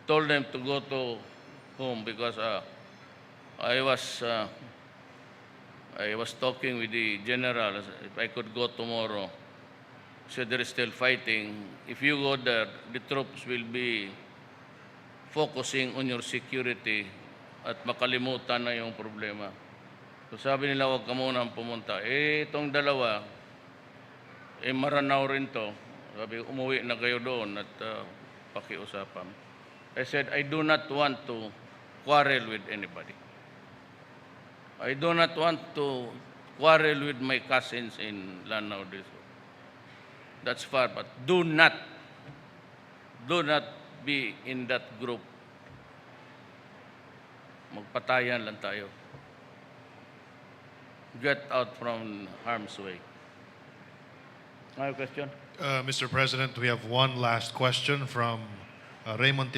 told them to go to home because I was uh, I was talking with the general if I could go tomorrow. So there is still fighting. If you go there, the troops will be focusing on your security at makalimutan na yung problema. So sabi nila, wag ka muna pumunta. Itong dalawa, Maranao rin to. Sabi, umuwi na kayo doon at pakiusapan. I said, I do not want to quarrel with anybody. I do not want to quarrel with my cousins in Lanao. That's far, but do not be in that group. Magpatayan lang tayo. Get out from harm's way. I have a question. Mr. President, we have one last question from Raymond